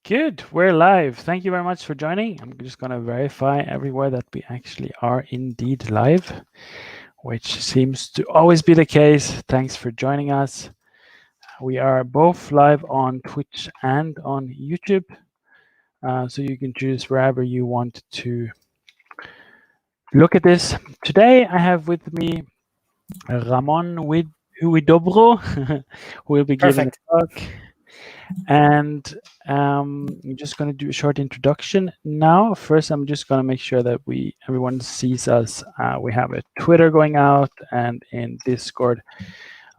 Good, we're live. Thank you very much for joining. I'm just going to verify everywhere that we actually are indeed live, which seems to always be the case. Thanks for joining us. We are both live on Twitch and on YouTube, so you can choose wherever you want to look at this. Today I have with me Ramón Huidobro, who will be giving a talk. And I'm just going to do a short introduction now. First, I'm just going to make sure that everyone sees us. We have a Twitter going out, and in Discord,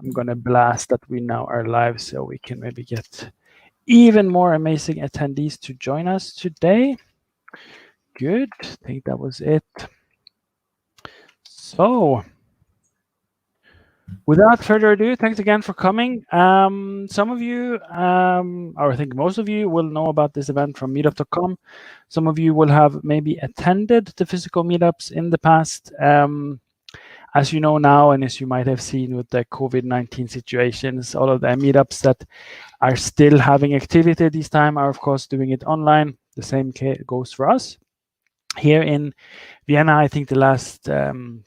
I'm going to blast that we now are live, so we can maybe get even more amazing attendees to join us today. Good. I think that was it. So, without further ado, thanks again for coming. Some of you, or I think most of you, will know about this event from Meetup.com. Some of you will have maybe attended the physical meetups in the past. As you know now, and as you might have seen with the COVID-19 situations, all of the meetups that are still having activity this time are, of course, doing it online. The same goes for us. Here in Vienna, I think the last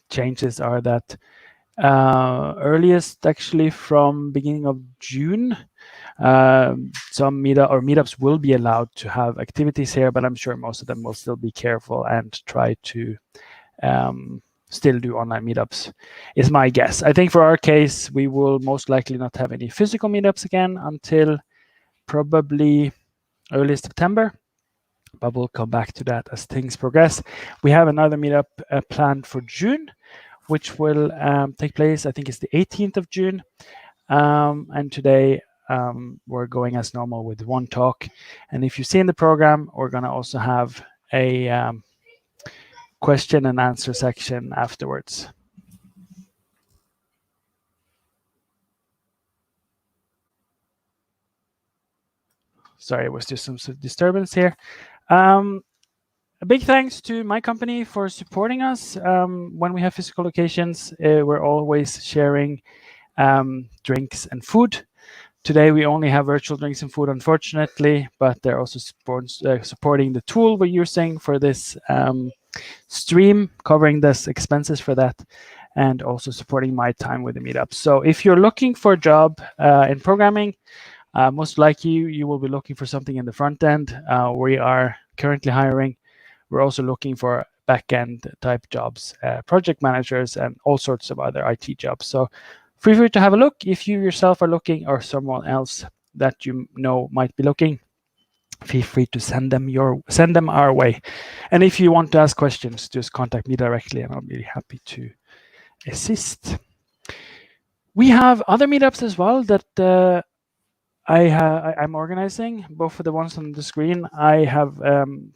changes are that earliest actually from beginning of June, some meetups will be allowed to have activities here, but I'm sure most of them will still be careful and try to still do online meetups, is my guess. I think for our case, we will most likely not have any physical meetups again until probably early September, but we'll come back to that as things progress. We have another meetup planned for June, which will take place, I think it's the 18th of June. And today we're going as normal with one talk. And if you see in the program, we're going to also have a question and answer section afterwards. Sorry, it was just some disturbance here. A big thanks to my company for supporting us. When we have physical locations, we're always sharing drinks and food. Today we only have virtual drinks and food, unfortunately, but they're also supporting the tool we're using for this stream, covering the expenses for that, and also supporting my time with the meetup. So if you're looking for a job in programming, most likely you will be looking for something in the front end. We are currently hiring. We're also looking for back-end type jobs, project managers, and all sorts of other IT jobs. So feel free to have a look if you yourself are looking or someone else that you know might be looking. Feel free to send them our way. And if you want to ask questions, just contact me directly, and I'll be happy to assist. We have other meetups as well that I'm organizing, both of the ones on the screen. I have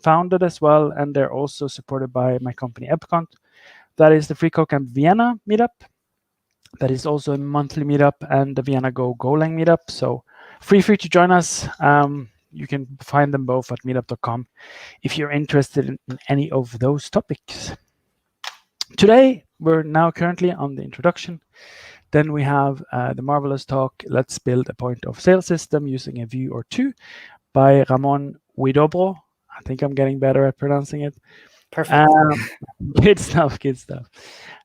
founded as well, and they're also supported by my company Epcont. That is the FreeCodeCamp Vienna meetup. That is also a monthly meetup, and the Vienna Golang meetup. So feel free to join us. You can find them both at meetup.com if you're interested in any of those topics. Today, we're now currently on the introduction. Then we have the marvelous talk, Let's Build a Point of Sale System Using a Vue or Two by Ramón Huidobro. I think I'm getting better at pronouncing it. Perfect. Good stuff, good stuff.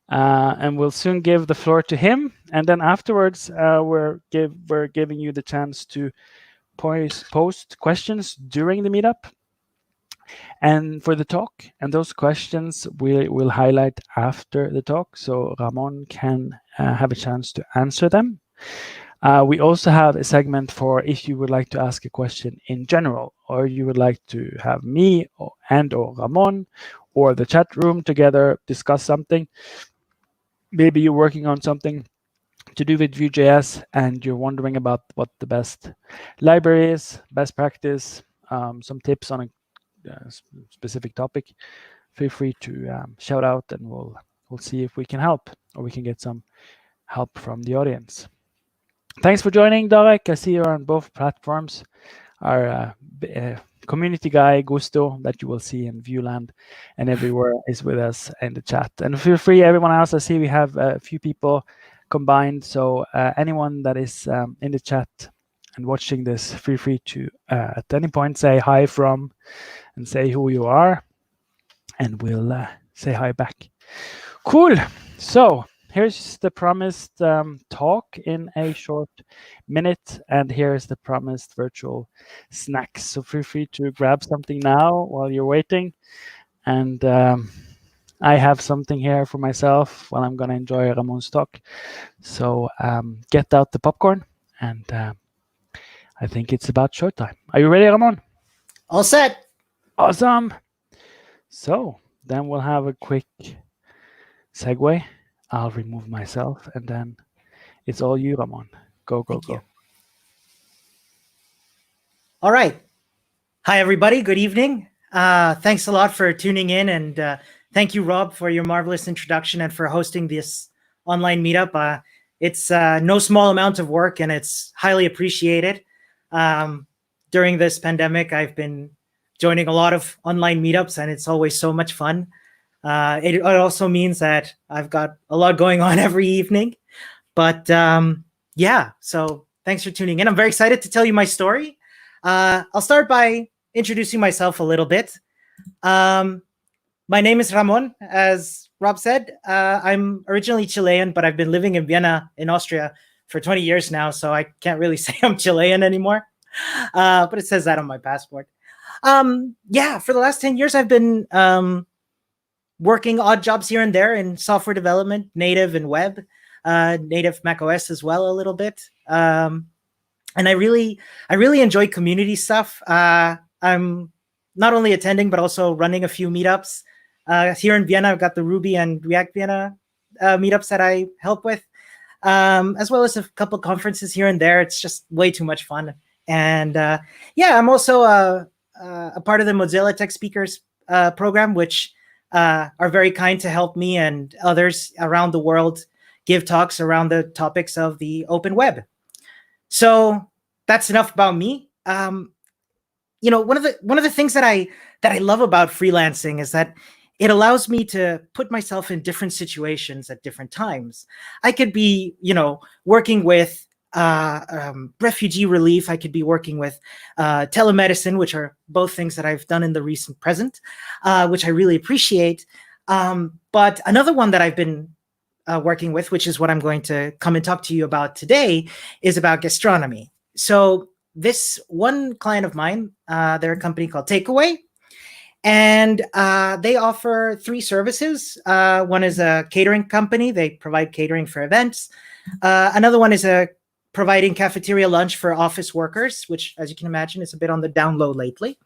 And we'll soon give the floor to him. And then afterwards, we're giving you the chance to post questions during the meetup and for the talk. And those questions we will highlight after the talk, so Ramón can have a chance to answer them. We also have a segment for if you would like to ask a question in general, or you would like to have me or Ramón or the chat room together discuss something. Maybe you're working on something to do with Vue.js and you're wondering about what the best library is, best practice, some tips on a specific topic. Feel free to shout out, and we'll see if we can help, or we can get some help from the audience. Thanks for joining, Darek. I see you're on both platforms. Our community guy, Gusto, that you will see in Viewland and everywhere, is with us in the chat. And feel free, everyone else, I see we have a few people combined. So anyone that is in the chat, and watching this, feel free to at any point say hi from and say who you are, and we'll say hi back. Cool. So here's the promised talk in a short minute, and here's the promised virtual snacks. So feel free to grab something now while you're waiting. And I have something here for myself while I'm going to enjoy Ramon's talk. So get out the popcorn, and I think it's about showtime. Are you ready, Ramon? All set. Awesome. So then we'll have a quick segue. I'll remove myself, and then it's all you, Ramon. Go. All right. Hi, everybody. Good evening. Thanks a lot for tuning in, and thank you, Rob, for your marvelous introduction and for hosting this online meetup. It's no small amount of work, and it's highly appreciated. During this pandemic, I've been joining a lot of online meetups, and it's always so much fun. It also means that I've got a lot going on every evening. But yeah, so thanks for tuning in. I'm very excited to tell you my story. I'll start by introducing myself a little bit. My name is Ramon, as Rob said. I'm originally Chilean, but I've been living in Vienna in Austria for 20 years now, so I can't really say I'm Chilean anymore. But it says that on my passport. Yeah, for the last 10 years, I've been working odd jobs here and there in software development, native and web, native macOS as well a little bit. And I really enjoy community stuff. I'm not only attending, but also running a few meetups. Here in Vienna, I've got the Ruby and React Vienna meetups that I help with, as well as a couple of conferences here and there. It's just way too much fun. And yeah, I'm also a part of the Mozilla Tech Speakers program, which are very kind to help me and others around the world give talks around the topics of the open web. So that's enough about me. You know, one of the things that I love about freelancing is that it allows me to put myself in different situations at different times. I could be, you know, working with refugee relief. I could be working with telemedicine, which are both things that I've done in the recent present, which I really appreciate. But another one that I've been working with, which is what I'm going to come and talk to you about today, is about gastronomy. So this one client of mine, they're a company called Takeaway, and they offer 3 services. One is a catering company. They provide catering for events. Another one is providing cafeteria lunch for office workers, which, as you can imagine, is a bit on the down low lately.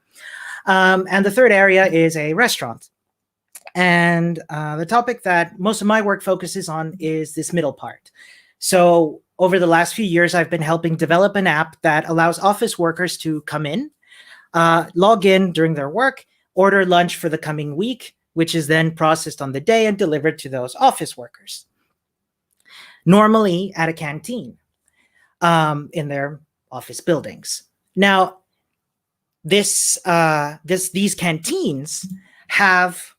And the third area is a restaurant. And the topic that most of my work focuses on is this middle part. So over the last few years, I've been helping develop an app that allows office workers to come in, log in during their work, order lunch for the coming week, which is then processed on the day and delivered to those office workers, normally at a canteen in their office buildings. Now, these canteens have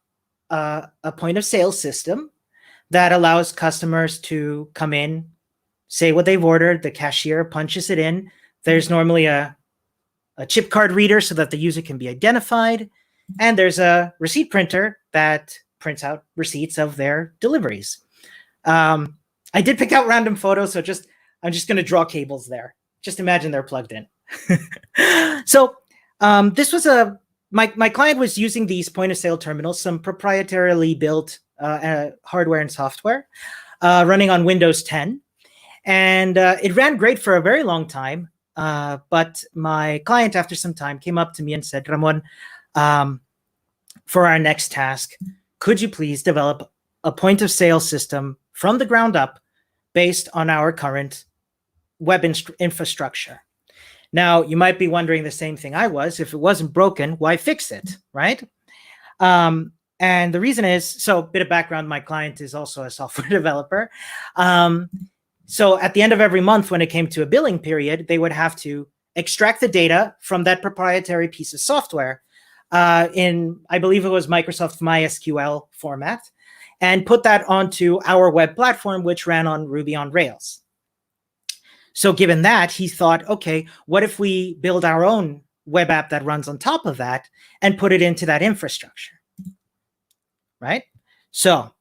a point of sale system that allows customers to come in, say what they've ordered, the cashier punches it in. There's normally a chip card reader so that the user can be identified, and there's a receipt printer that prints out receipts of their deliveries. I did pick out random photos, so I'm just going to draw cables there. Just imagine they're plugged in. So this was my client was using these point of sale terminals, some proprietarily built hardware and software running on Windows 10. And it ran great for a very long time. But my client, after some time, came up to me and said, Ramon, for our next task, could you please develop a point of sale system from the ground up based on our current web infrastructure? Now, you might be wondering the same thing I was. If it wasn't broken, why fix it, right? And the reason is, so a bit of background, my client is also a software developer. So at the end of every month, when it came to a billing period, they would have to extract the data from that proprietary piece of software in, I believe it was Microsoft MySQL format, and put that onto our web platform, which ran on Ruby on Rails. So given that, he thought, okay, what if we build our own web app that runs on top of that and put it into that infrastructure, right? So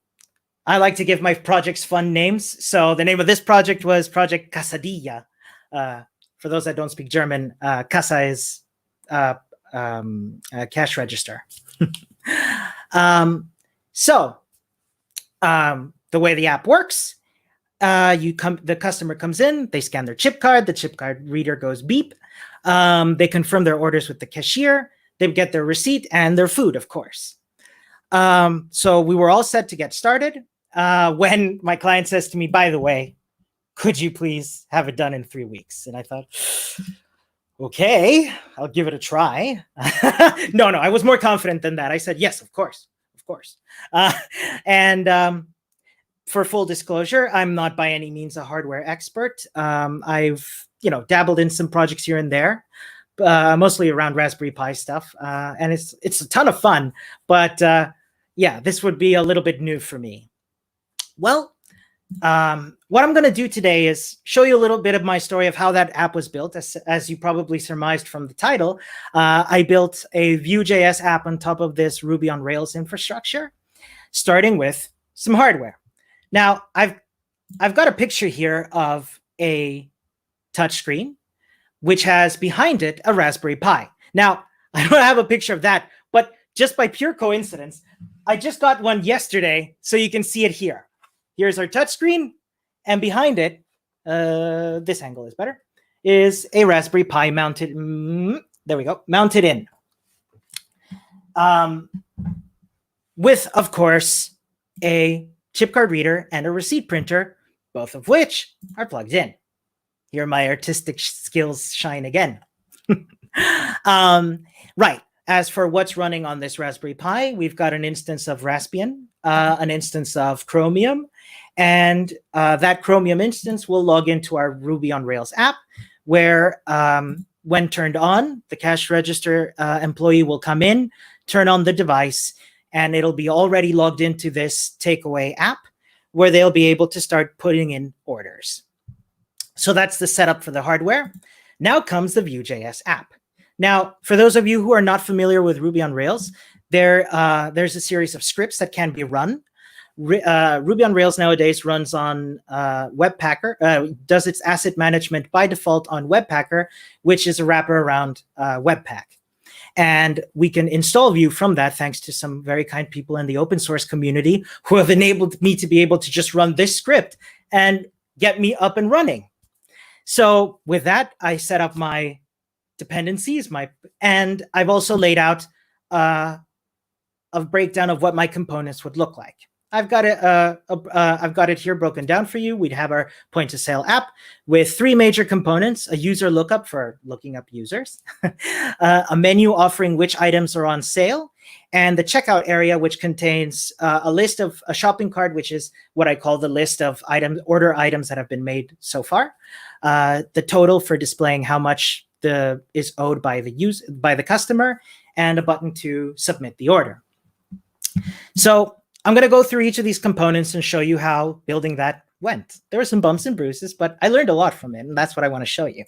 I like to give my projects fun names. So the name of this project was Project Casadilla. For those that don't speak German, casa is a cash register. The way the app works, the customer comes in, they scan their chip card, the chip card reader goes beep. They confirm their orders with the cashier, they get their receipt and their food, of course. So we were all set to get started when my client says to me, by the way, could you please have it done in 3 weeks? And I thought, okay, I'll give it a try. No, I was more confident than that. I said, yes, of course. For full disclosure, I'm not by any means a hardware expert. I've dabbled in some projects here and there, mostly around Raspberry Pi stuff, and it's a ton of fun. But yeah, this would be a little bit new for me. Well, what I'm going to do today is show you a little bit of my story of how that app was built. As you probably surmised from the title, I built a Vue.js app on top of this Ruby on Rails infrastructure, starting with some hardware. Now, I've got a picture here of a touchscreen, which has behind it a Raspberry Pi. Now, I don't have a picture of that, but just by pure coincidence, I just got one yesterday, so you can see it here. Here's our touchscreen, and behind it, this angle is better, is a Raspberry Pi mounted, there we go, mounted in. With, of course, a chip card reader and a receipt printer, both of which are plugged in. Here my artistic skills shine again. Right. As for what's running on this Raspberry Pi, we've got an instance of Raspbian, an instance of Chromium, and that Chromium instance will log into our Ruby on Rails app, where when turned on, the cash register employee will come in, turn on the device, and it'll be already logged into this takeaway app, where they'll be able to start putting in orders. So that's the setup for the hardware. Now comes the Vue.js app. Now, for those of you who are not familiar with Ruby on Rails, there's a series of scripts that can be run. Ruby on Rails nowadays runs on Webpacker, does its asset management by default on Webpacker, which is a wrapper around Webpack. And we can install Vue from that thanks to some very kind people in the open source community who have enabled me to be able to just run this script and get me up and running. So with that, I set up my dependencies, and I've also laid out a breakdown of what my components would look like. I've got it here broken down for you. We'd have our point of sale app with 3 major components: a user lookup for looking up users, a menu offering which items are on sale, and the checkout area, which contains a list of a shopping cart, which is what I call the list of order items that have been made so far, the total for displaying how much is owed by the customer, and a button to submit the order. So I'm going to go through each of these components and show you how building that went. There were some bumps and bruises, but I learned a lot from it, and that's what I want to show you.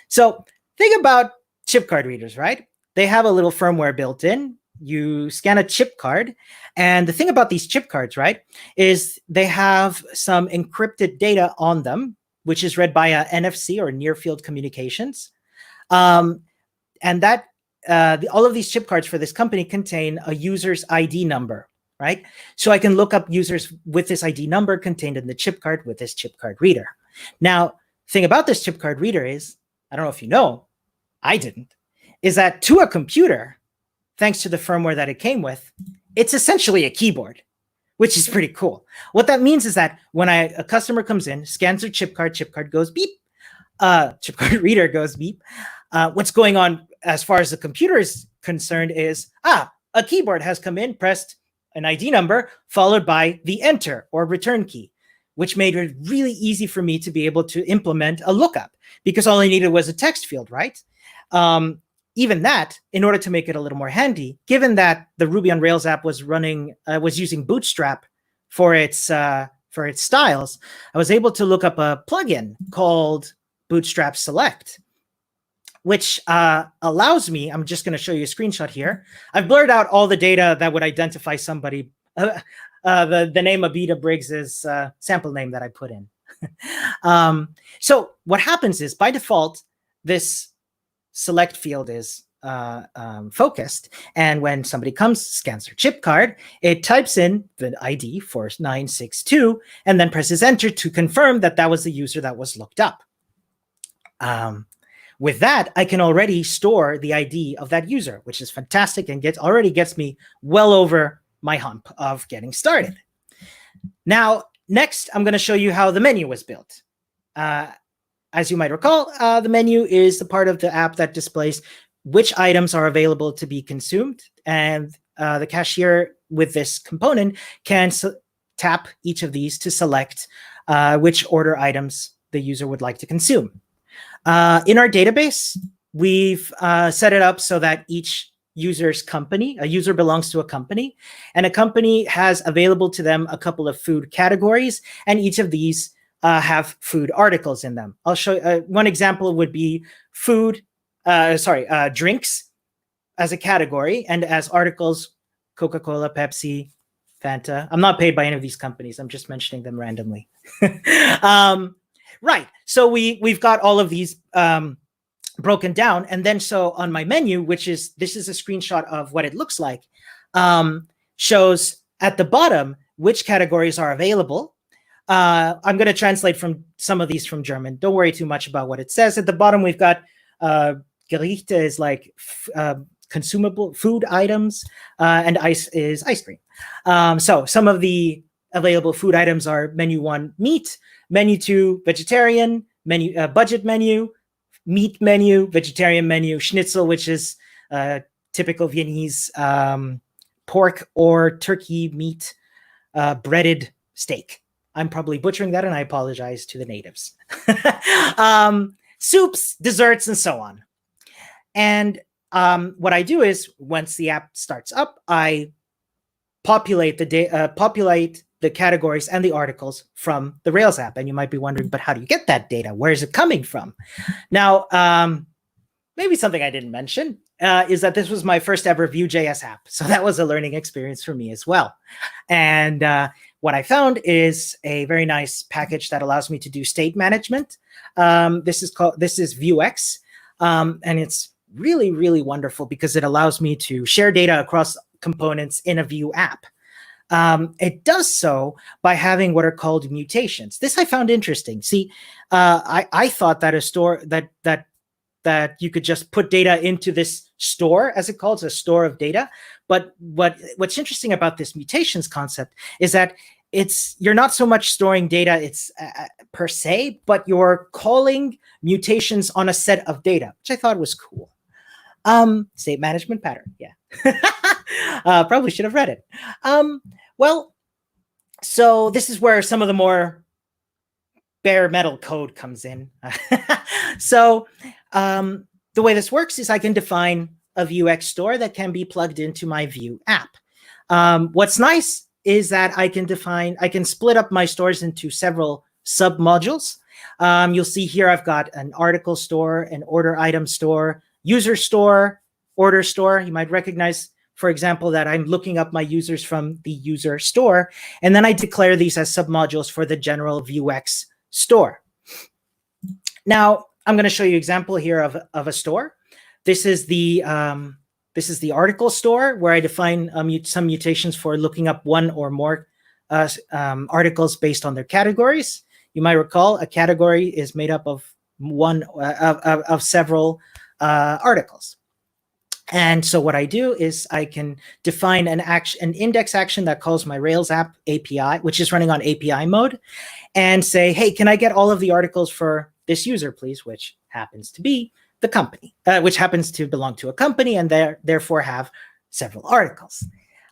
So think about chip card readers, right? They have a little firmware built in. You scan a chip card, and the thing about these chip cards, right, is they have some encrypted data on them, which is read by a NFC or near field communications. And that all of these chip cards for this company contain a user's ID number, right? So I can look up users with this ID number contained in the chip card with this chip card reader. Now, the thing about this chip card reader is, I don't know if you know, I didn't, is that to a computer, thanks to the firmware that it came with, it's essentially a keyboard, which is pretty cool. What that means is that when a customer comes in, scans their chip card goes beep, chip card reader goes beep. What's going on as far as the computer is concerned is, a keyboard has come in, pressed an ID number, followed by the enter or return key, which made it really easy for me to be able to implement a lookup, because all I needed was a text field, right? Even that, in order to make it a little more handy, given that the Ruby on Rails app was using Bootstrap for its styles, I was able to look up a plugin called bootstrap select, which allows me, I'm just going to show you a screenshot here. I've blurred out all the data that would identify somebody. The name Abida Briggs is sample name that I put in. So what happens is, by default, this select field is focused. And when somebody comes, scans their chip card, it types in the ID 4962 and then presses enter to confirm that that was the user that was looked up. With that, I can already store the ID of that user, which is fantastic and already gets me well over my hump of getting started. Now, next, I'm going to show you how the menu was built. As you might recall, the menu is the part of the app that displays which items are available to be consumed. And the cashier with this component can tap each of these to select which order items the user would like to consume. In our database, we've set it up so that each user's company, a user belongs to a company, and a company has available to them a couple of food categories, and each of these have food articles in them. I'll show one example would be drinks as a category, and as articles, Coca-Cola, Pepsi, Fanta. I'm not paid by any of these companies. I'm just mentioning them randomly. Right. So we've got all of these broken down. And then so on my menu, this is a screenshot of what it looks like, shows at the bottom which categories are available. I'm going to translate from some of these from German. Don't worry too much about what it says. At the bottom, we've got Gerichte is like consumable food items, and ice is ice cream. So some of the available food items are menu 1, meat, menu 2, vegetarian, menu budget menu, meat menu, vegetarian menu, schnitzel, which is typical Viennese pork or turkey meat, breaded steak. I'm probably butchering that, and I apologize to the natives. Soups, desserts, and so on. And what I do is, once the app starts up, I populate the categories and the articles from the Rails app. And you might be wondering, but how do you get that data? Where is it coming from? Now, maybe something I didn't mention is that this was my first ever Vue.js app. So that was a learning experience for me as well. And what I found is a very nice package that allows me to do state management. This is Vuex, and it's really, really wonderful because it allows me to share data across components in a Vue app. It does so by having what are called mutations. This I found interesting. See, I thought that a store that you could just put data into this store, as it calls, a store of data. But what's interesting about this mutations concept is that you're not so much storing data per se, but you're calling mutations on a set of data, which I thought was cool. State management pattern, yeah. Probably should have read it. Well, so this is where some of the more bare metal code comes in. So the way this works is I can define a Vuex store that can be plugged into my Vue app. What's nice is that I can split up my stores into several sub-modules. You'll see here I've got an article store, an order item store, user store, order store. You might recognize, for example, that I'm looking up my users from the user store, and then I declare these as submodules for the general Vuex store. Now, I'm going to show you an example here of a store. This is the article store where I define some mutations for looking up one or more articles based on their categories. You might recall a category is made up of several articles. And so what I do is I can define an index action that calls my Rails app API, which is running on API mode, and say, hey, can I get all of the articles for this user, please, which happens to be the company, which happens to belong to a company and therefore have several articles.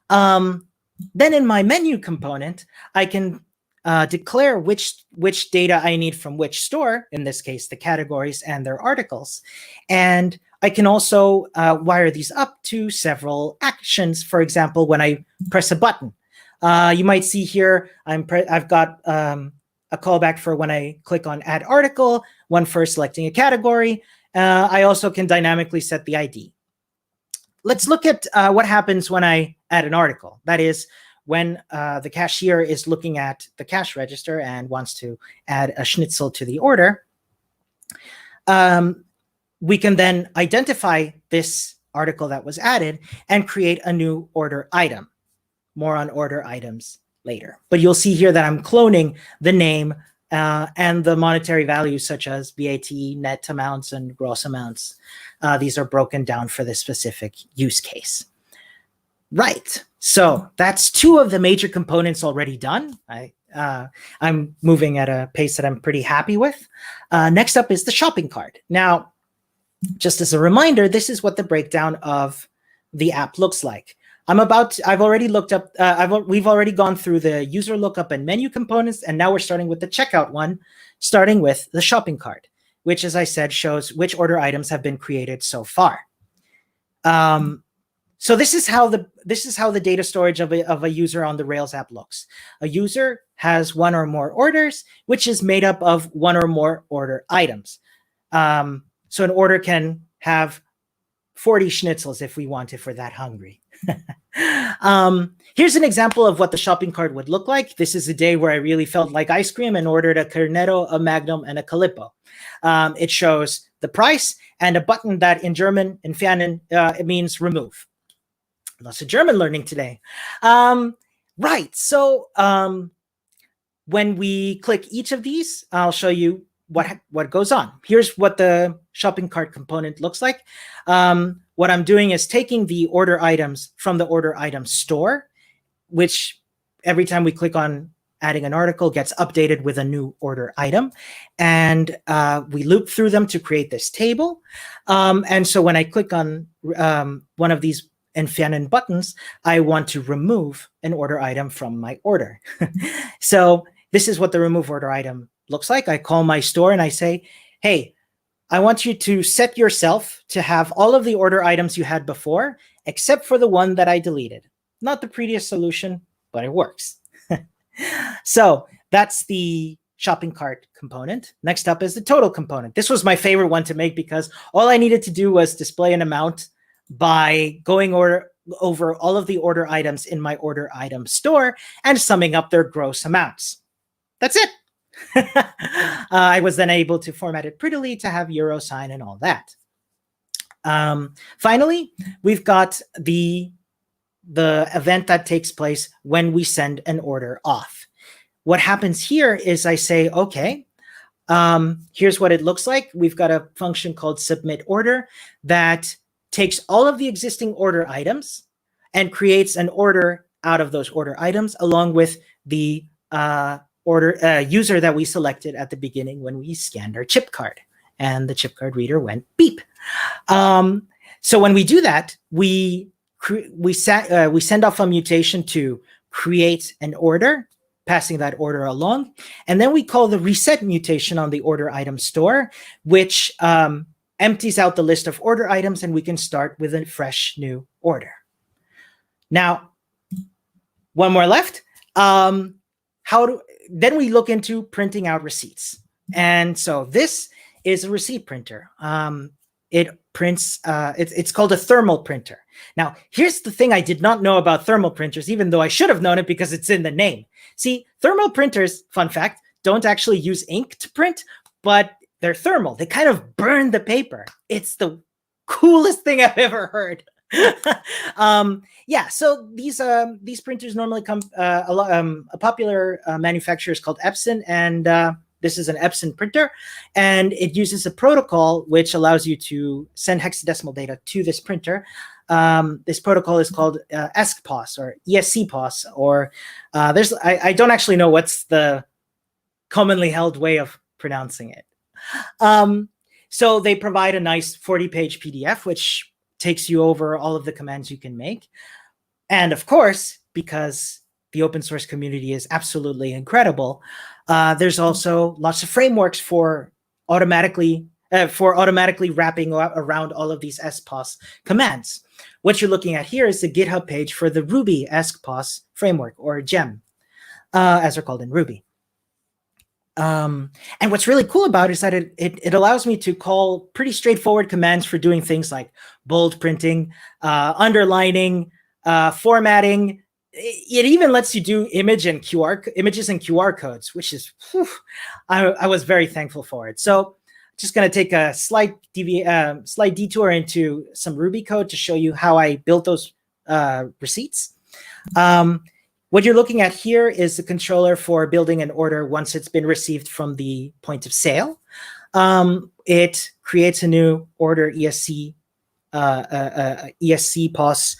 Then in my menu component, I can declare which data I need from which store, in this case, the categories and their articles. And I can also wire these up to several actions. For example, when I press a button, you might see here, I've got a callback for when I click on add article, one for selecting a category. I also can dynamically set the ID. Let's look at what happens when I add an article. That is, when the cashier is looking at the cash register and wants to add a schnitzel to the order. We can then identify this article that was added and create a new order item. More on order items later. But you'll see here that I'm cloning the name and the monetary values such as VAT, net amounts, and gross amounts. These are broken down for this specific use case. Right. So that's two of the major components already done. I'm moving at a pace that I'm pretty happy with. Next up is the shopping cart. Now, just as a reminder, this is what the breakdown of the app looks like. I've already looked up, we've already gone through the user lookup and menu components, and now we're starting with the checkout one, starting with the shopping cart, which, as I said, shows which order items have been created so far. So this is how the data storage of a user on the Rails app looks. A user has one or more orders, which is made up of one or more order items. So an order can have 40 schnitzels if we want, if we're that hungry. Here's an example of what the shopping cart would look like. This is a day where I really felt like ice cream and ordered a Cornetto, a Magnum, and a Calippo. It shows the price and a button that in German, in Vienna, it means remove. Lots of German learning today. Right, so when we click each of these, I'll show you what goes on. Here's what the shopping cart component looks like. What I'm doing is taking the order items from the order item store, which every time we click on adding an article gets updated with a new order item. And we loop through them to create this table. And so when I click on one of these Entfernen buttons, I want to remove an order item from my order. So this is what the remove order item looks like. I call my store and I say, hey, I want you to set yourself to have all of the order items you had before, except for the one that I deleted. Not the previous solution, but it works. So that's the shopping cart component. Next up is the total component. This was my favorite one to make because all I needed to do was display an amount by going over all of the order items in my order item store and summing up their gross amounts. That's it. I was then able to format it prettily to have euro sign and all that. Finally, we've got the event that takes place when we send an order off. What happens here is I say, okay, here's what it looks like. We've got a function called submit order that takes all of the existing order items and creates an order out of those order items along with the user that we selected at the beginning when we scanned our chip card, and the chip card reader went beep. So when we do that, we send off a mutation to create an order, passing that order along, and then we call the reset mutation on the order item store, which empties out the list of order items, and we can start with a fresh new order. Now, one more left. Then we look into printing out receipts. And so this is a receipt printer. It prints, it's called a thermal printer. Now, here's the thing I did not know about thermal printers, even though I should have known it because it's in the name. See, thermal printers, fun fact, don't actually use ink to print, but they're thermal. They kind of burn the paper. It's the coolest thing I've ever heard. Yeah, so these printers normally come a popular manufacturer is called Epson, and this is an Epson printer, and it uses a protocol which allows you to send hexadecimal data to this printer. This protocol is called ESCPOS or ESCPOS, or I don't actually know what's the commonly held way of pronouncing it. So they provide a nice 40-page PDF, which takes you over all of the commands you can make. And of course, because the open source community is absolutely incredible, there's also lots of frameworks for automatically wrapping around all of these ESCPOS commands. What you're looking at here is the GitHub page for the Ruby ESCPOS framework, or gem, as they're called in Ruby. And what's really cool about it is that it allows me to call pretty straightforward commands for doing things like bold printing, underlining, formatting. It even lets you do images and QR codes, which is, I was very thankful for it. So just going to take a slight detour into some Ruby code to show you how I built those receipts. What you're looking at here is the controller for building an order once it's been received from the point of sale. It creates a new order ESC POS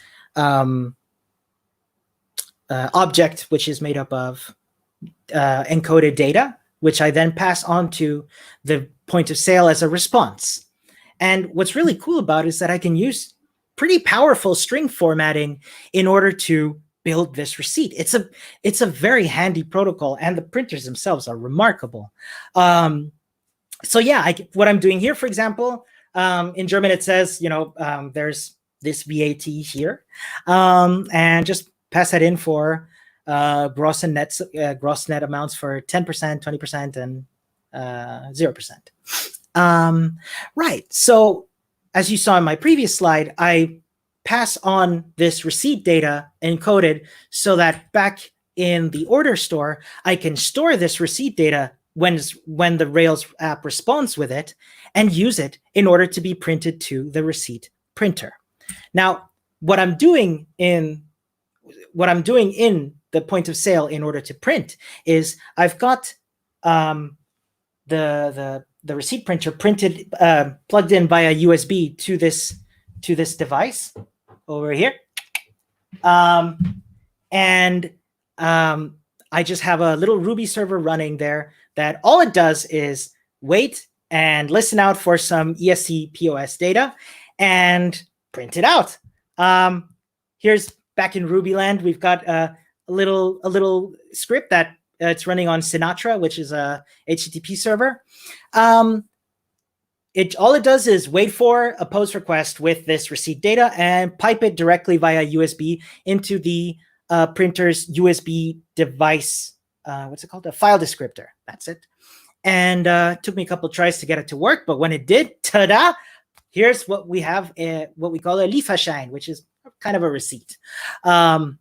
object, which is made up of encoded data, which I then pass on to the point of sale as a response. And what's really cool about it is that I can use pretty powerful string formatting in order to build this receipt. It's a very handy protocol, and the printers themselves are remarkable. So yeah, what I'm doing here, for example, in German it says, there's this VAT here, and just pass that in for gross net amounts for 10%, 20%, and 0%. Right. So as you saw in my previous slide, I pass on this receipt data encoded so that back in the order store, I can store this receipt data when the Rails app responds with it and use it in order to be printed to the receipt printer. Now, what I'm doing in the point of sale in order to print is I've got the receipt printer printed plugged in via USB to this device over here, and I just have a little Ruby server running there that all it does is wait and listen out for some ESC POS data and print it out. Here's back in Ruby land, we've got a little script that it's running on Sinatra, which is a HTTP server. All it does is wait for a post request with this receipt data and pipe it directly via USB into the printer's USB device. What's it called? A file descriptor. That's it. And it took me a couple of tries to get it to work, but when it did, ta-da! Here's what we have, what we call a Lieferschein, which is kind of a receipt. I've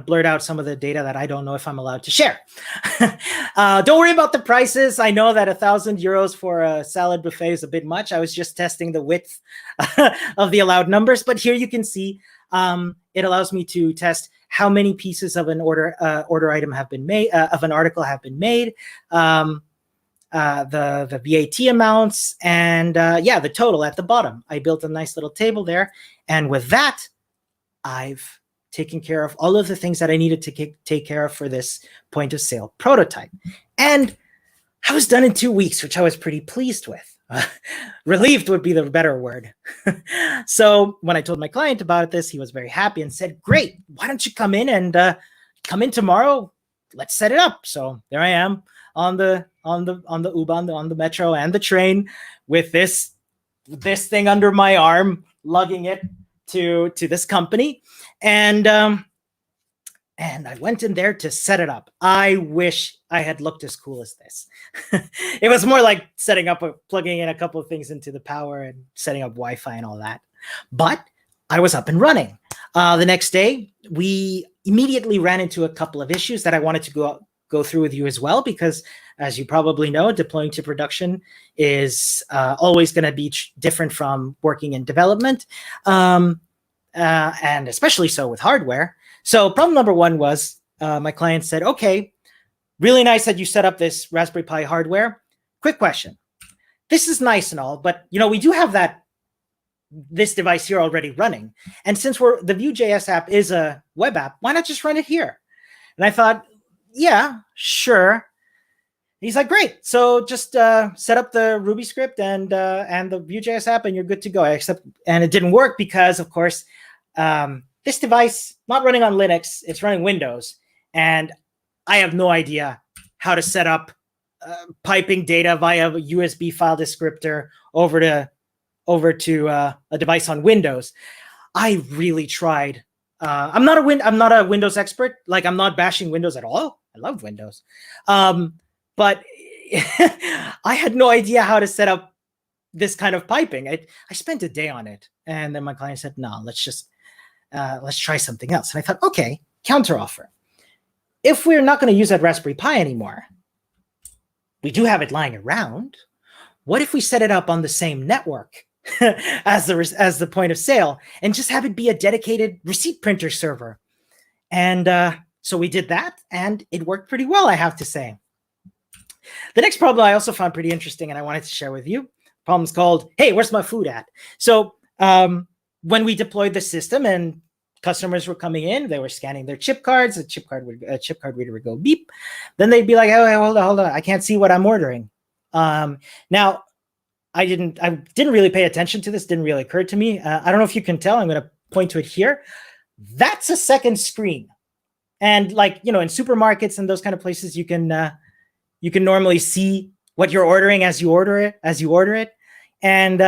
blurred out some of the data that I don't know if I'm allowed to share. Don't worry about the prices. I know that 1,000 euros for a salad buffet is a bit much. I was just testing the width of the allowed numbers, but here you can see it allows me to test how many pieces of an order item have been made, of an article have been made, the VAT amounts, and the total at the bottom. I built a nice little table there, and with that, I've taken care of all of the things that I needed to take care of for this point of sale prototype. And I was done in 2 weeks, which I was pretty pleased with. Relieved would be the better word. So when I told my client about this, he was very happy and said, "Great, why don't you come in and come in tomorrow? Let's set it up." So there I am on the U-Bahn, on the metro and the train with this thing under my arm, lugging it to this company, and I went in there to set it up. I wish I had looked as cool as this. It was more like plugging in a couple of things into the power and setting up Wi-Fi and all that. But I was up and running. The next day, we immediately ran into a couple of issues that I wanted to go through with you as well, because as you probably know, deploying to production is always going to be different from working in development, and especially so with hardware. So problem number one was my client said, "Okay, really nice that you set up this Raspberry Pi hardware. Quick question. This is nice and all, but we do have this device here already running. And since the Vue.js app is a web app, why not just run it here?" And I thought, yeah, sure. He's like, "Great. So just set up the Ruby script and the Vue.js app, and you're good to go." And it didn't work because, of course, this device not running on Linux, it's running Windows, and I have no idea how to set up piping data via a USB file descriptor over to a device on Windows. I really tried. I'm not a Windows expert. Like, I'm not bashing Windows at all. I love Windows. but I had no idea how to set up this kind of piping. I spent a day on it, and then my client said, "No, let's try something else." And I thought, okay, counteroffer. If we're not going to use that Raspberry Pi anymore, we do have it lying around. What if we set it up on the same network as the point of sale and just have it be a dedicated receipt printer server? And so we did that, and it worked pretty well, I have to say. The next problem I also found pretty interesting, and I wanted to share with you. The problem's called, "Hey, where's my food at?" So when we deployed the system and customers were coming in, they were scanning their chip cards. A chip card reader would go beep. Then they'd be like, "Oh, hold on, I can't see what I'm ordering." Now, I didn't really pay attention to this. Didn't really occur to me. I don't know if you can tell. I'm going to point to it here. That's a second screen. And like, in supermarkets and those kind of places, you can normally see what you're ordering as you order it. And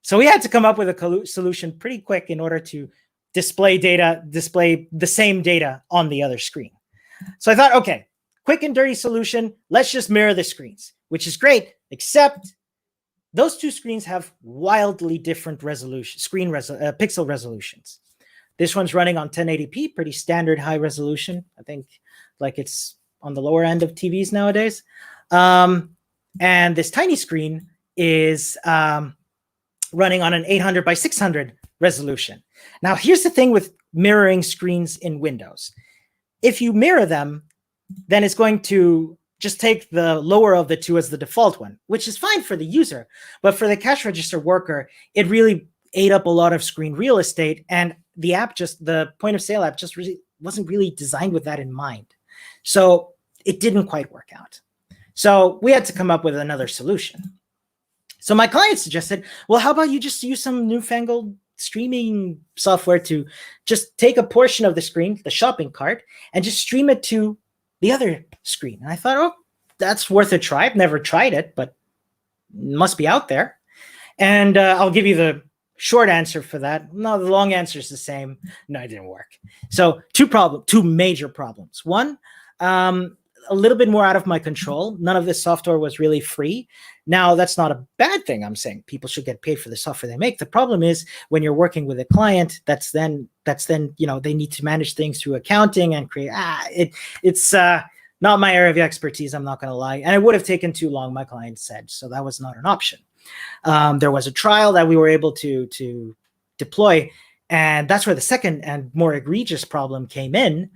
so we had to come up with a solution pretty quick in order to display the same data on the other screen. So I thought, okay, quick and dirty solution. Let's just mirror the screens, which is great, except those two screens have wildly different pixel resolutions. This one's running on 1080p, pretty standard high resolution. I think like it's on the lower end of TVs nowadays. And this tiny screen is running on an 800 by 600 resolution. Now, here's the thing with mirroring screens in Windows. If you mirror them, then it's going to just take the lower of the two as the default one, which is fine for the user. But for the cash register worker, it really ate up a lot of screen real estate. And the point of sale app just really wasn't really designed with that in mind. So it didn't quite work out. So we had to come up with another solution. So my client suggested, well, how about you just use some newfangled streaming software to just take a portion of the screen, the shopping cart, and just stream it to the other screen. And I thought, oh, that's worth a try. I've never tried it, but it must be out there. And I'll give you the short answer for that. No, the long answer is the same. No, it didn't work. So two major problems. One, a little bit more out of my control. None of this software was really free. Now, that's not a bad thing. I'm saying people should get paid for the software they make. The problem is when you're working with a client, that's then they need to manage things through accounting and create. It's not my area of expertise. I'm not going to lie, and it would have taken too long. My client said so. That was not an option. There was a trial that we were able to deploy, and that's where the second and more egregious problem came in.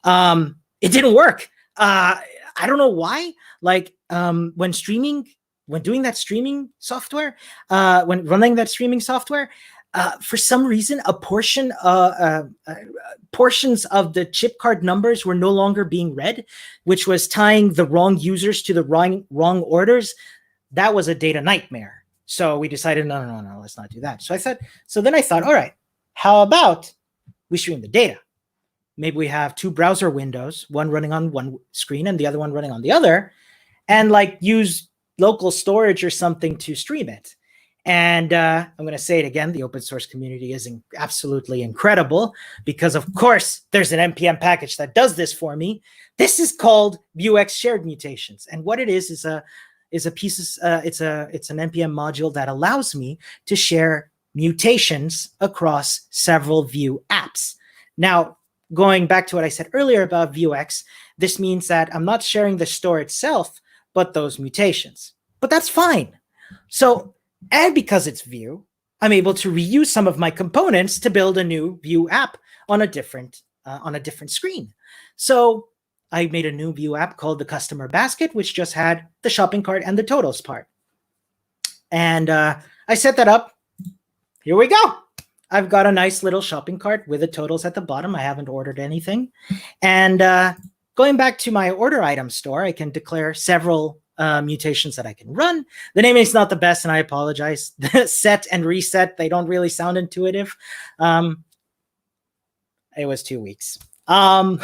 It didn't work. I don't know why. Like when doing that streaming software, when running that streaming software, for some reason, portions of the chip card numbers were no longer being read, which was tying the wrong users to the wrong orders. That was a data nightmare. So we decided, no, let's not do that. So then I thought, all right, how about we stream the data? Maybe we have two browser windows, one running on one screen and the other one running on the other, and like use local storage or something to stream it. And I'm going to say it again, the open source community is absolutely incredible because, of course, there's an NPM package that does this for me. This is called Vuex shared mutations. And what it is an NPM module that allows me to share mutations across several Vue apps. Now, going back to what I said earlier about Vuex, this means that I'm not sharing the store itself, but those mutations. But that's fine. So, and because it's Vue, I'm able to reuse some of my components to build a new Vue app on a different screen. So I made a new Vue app called the Customer Basket, which just had the shopping cart and the totals part. And I set that up. Here we go. I've got a nice little shopping cart with the totals at the bottom. I haven't ordered anything. And going back to my order item store, I can declare several mutations that I can run. The naming is not the best, and I apologize. Set and reset, they don't really sound intuitive. It was 2 weeks. So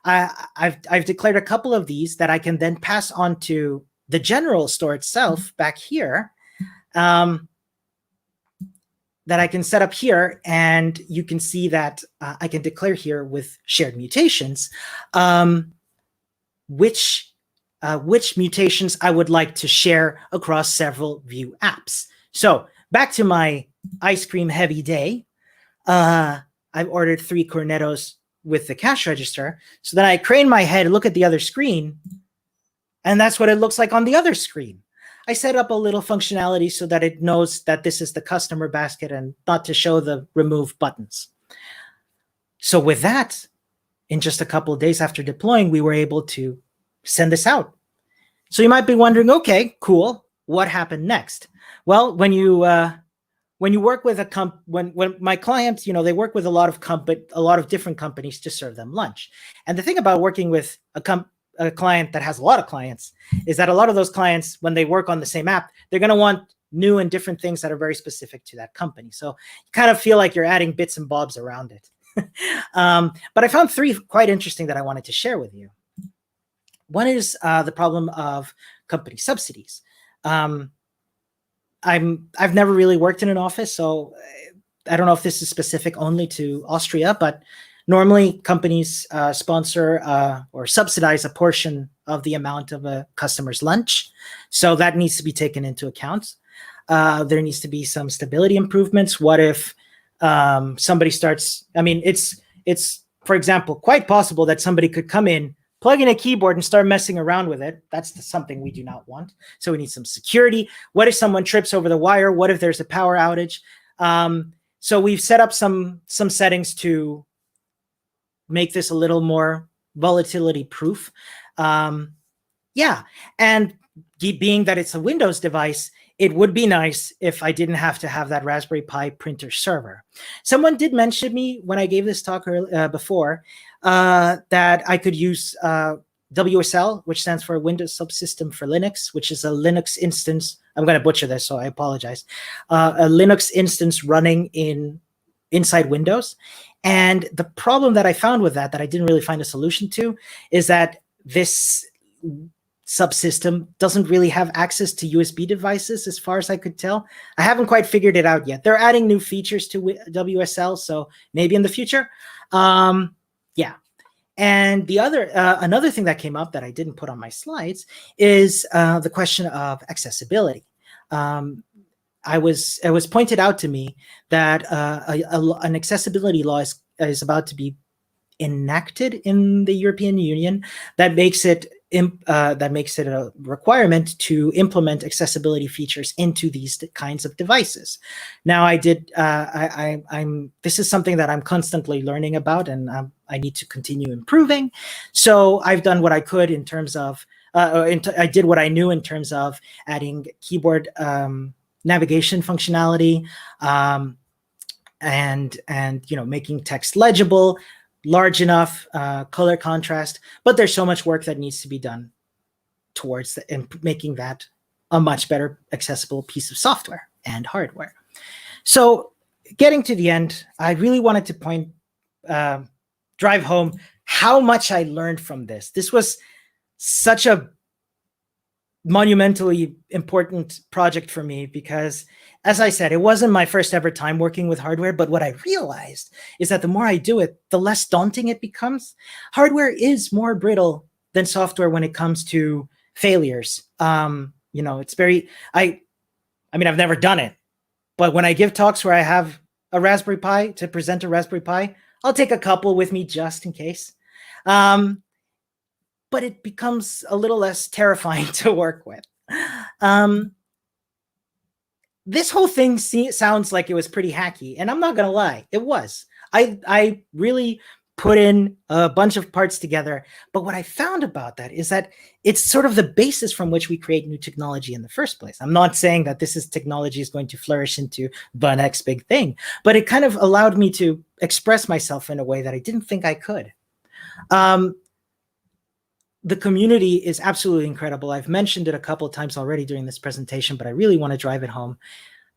I've declared a couple of these that I can then pass on to the general store itself back here. That I can set up here, and you can see that I can declare here with shared mutations which mutations I would like to share across several Vue apps. So back to my ice cream heavy day. I've ordered 3 cornettos with the cash register. So then I crane my head, look at the other screen, and that's what it looks like on the other screen. I set up a little functionality so that it knows that this is the customer basket and not to show the remove buttons. So with that, in just a couple of days after deploying, we were able to send this out. So you might be wondering, okay, cool. What happened next? Well, when you work with when my clients, they work with a lot of different companies to serve them lunch. And the thing about working with a client that has a lot of clients is that a lot of those clients, when they work on the same app, they're going to want new and different things that are very specific to that company. So you kind of feel like you're adding bits and bobs around it. But I found 3 quite interesting that I wanted to share with you. One is the problem of company subsidies. I've never really worked in an office, so I don't know if this is specific only to Austria, but normally companies sponsor or subsidize a portion of the amount of a customer's lunch. So that needs to be taken into account. There needs to be some stability improvements. What if somebody starts, it's, for example, quite possible that somebody could come in, plug in a keyboard and start messing around with it. That's something we do not want. So we need some security. What if someone trips over the wire? What if there's a power outage? So we've set up some settings to make this a little more volatility proof. Yeah, and being that it's a Windows device, it would be nice if I didn't have to have that Raspberry Pi printer server. Someone did mention me when I gave this talk before that I could use WSL, which stands for Windows Subsystem for Linux, which is a Linux instance. I'm going to butcher this, so I apologize. A Linux instance running inside Windows. And the problem that I found with that I didn't really find a solution to, is that this subsystem doesn't really have access to USB devices, as far as I could tell. I haven't quite figured it out yet. They're adding new features to WSL, so maybe in the future. Yeah. And the other, another thing that came up that I didn't put on my slides is the question of accessibility. It was pointed out to me that an accessibility law is about to be enacted in the European Union that makes it a requirement to implement accessibility features into these kinds of devices. Now, this is something that I'm constantly learning about, and I need to continue improving. So I've done what I could in terms of, I did what I knew in terms of adding keyboard navigation functionality, and making text legible, large enough, color contrast, but there's so much work that needs to be done towards making that a much better accessible piece of software and hardware. So getting to the end, I really wanted to drive home how much I learned from this. This was such a monumentally important project for me because, as I said, it wasn't my first ever time working with hardware, but what I realized is that the more I do it, the less daunting it becomes. Hardware is more brittle than software when it comes to failures. It's very, I've never done it, but when I give talks where I have a Raspberry Pi to present a Raspberry Pi, I'll take a couple with me just in case. But it becomes a little less terrifying to work with. This whole thing sounds like it was pretty hacky, and I'm not going to lie, it was. I really put in a bunch of parts together, but what I found about that is that it's sort of the basis from which we create new technology in the first place. I'm not saying that technology is going to flourish into the next big thing, but it kind of allowed me to express myself in a way that I didn't think I could. The community is absolutely incredible. I've mentioned it a couple of times already during this presentation, but I really want to drive it home.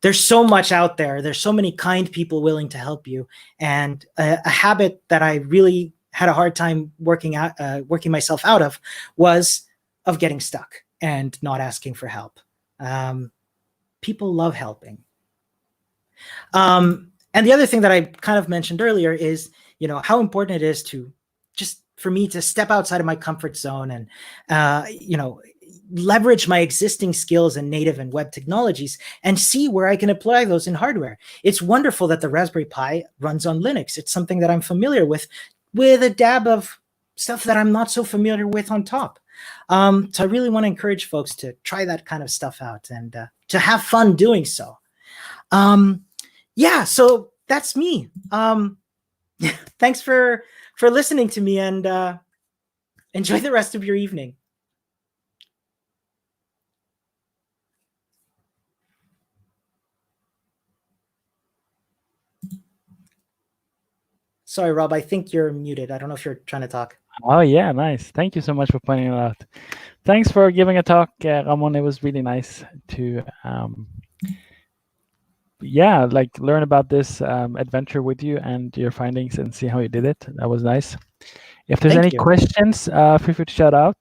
There's so much out there. There's so many kind people willing to help you. And a habit that I really had a hard time working myself out of was of getting stuck and not asking for help. People love helping. And the other thing that I kind of mentioned earlier is, how important it is to just for me to step outside of my comfort zone and leverage my existing skills in native and web technologies and see where I can apply those in hardware. It's wonderful that the Raspberry Pi runs on Linux. It's something that I'm familiar with a dab of stuff that I'm not so familiar with on top. So I really want to encourage folks to try that kind of stuff out and to have fun doing so. So that's me. Thanks for listening to me, and enjoy the rest of your evening. Sorry, Rob, I think you're muted. I don't know if you're trying to talk. Oh, yeah, nice. Thank you so much for pointing it out. Thanks for giving a talk, Ramon. It was really nice to, learn about this adventure with you and your findings and see how you did it. That was nice. If there's any questions, feel free to shout out.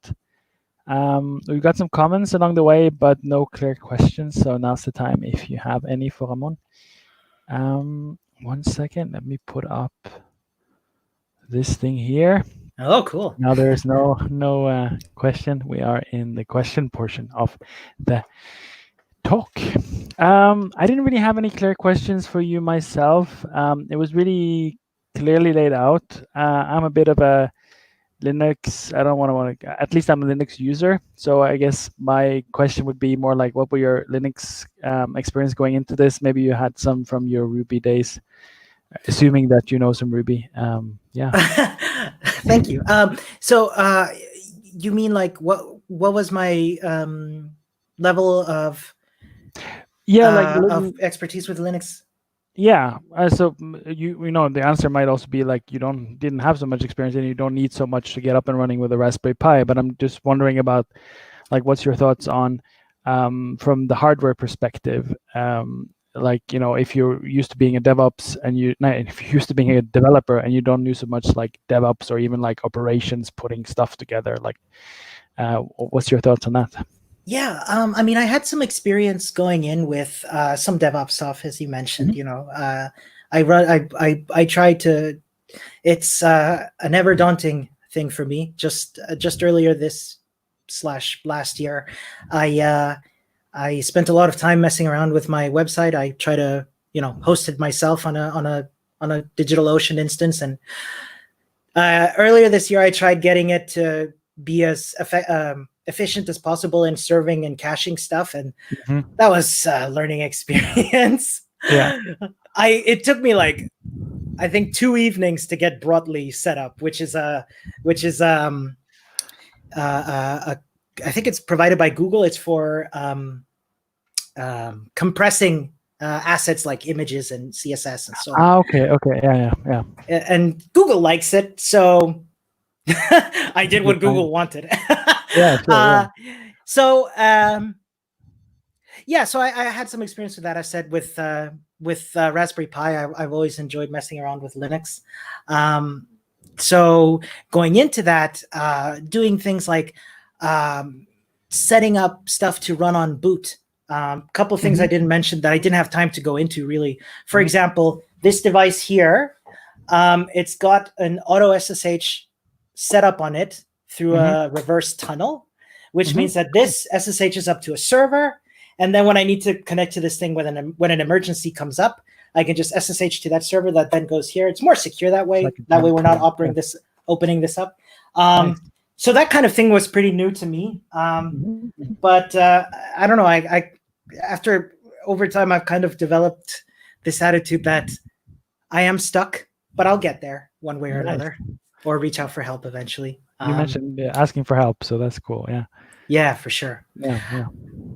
We got some comments along the way, but no clear questions. So now's the time if you have any for Ramon. 1 second, let me put up this thing here. Oh, cool. Now there's no question. We are in the question portion of the talk. I didn't really have any clear questions for you myself. It was really clearly laid out. I'm a bit of a Linux, I don't want to, at least I'm a Linux user. So I guess my question would be more like, what were your Linux experience going into this? Maybe you had some from your Ruby days, assuming that you know some Ruby. Thank you. So you mean like what was my level of of expertise with Linux? Yeah. So you know the answer might also be like you didn't have so much experience and you don't need so much to get up and running with a Raspberry Pi. But I'm just wondering about like what's your thoughts on from the hardware perspective. If you're used to being a DevOps and if you're used to being a developer and you don't do so much like DevOps or even like operations, putting stuff together, like what's your thoughts on that? Yeah, I mean, I had some experience going in with some DevOps stuff, as you mentioned. Mm-hmm. I try to. It's an ever daunting thing for me. Just earlier last year, I spent a lot of time messing around with my website. I try to host it myself on a DigitalOcean instance, and earlier this year I tried getting it to be as efficient as possible in serving and caching stuff, and that was a learning experience. Yeah, it took me like I think 2 evenings to get Broadly set up, which is I think it's provided by Google. It's for compressing assets like images and CSS and so on. Okay, yeah. And Google likes it, so I did what Google wanted. So I had some experience with that. I said with Raspberry Pi, I've always enjoyed messing around with Linux. So going into that, doing things like setting up stuff to run on boot. A couple of things I didn't mention that I didn't have time to go into really. For example, this device here, it's got an auto SSH set up on it through a reverse tunnel, which means that this SSH is up to a server. And then when I need to connect to this thing when an emergency comes up, I can just SSH to that server that then goes here. It's more secure that way. That way we're not opening this up. So that kind of thing was pretty new to me. But I don't know. I after over time, I've kind of developed this attitude that I am stuck, but I'll get there one way or another, or reach out for help eventually. You mentioned asking for help, so that's cool. Yeah. Yeah, for sure. Yeah.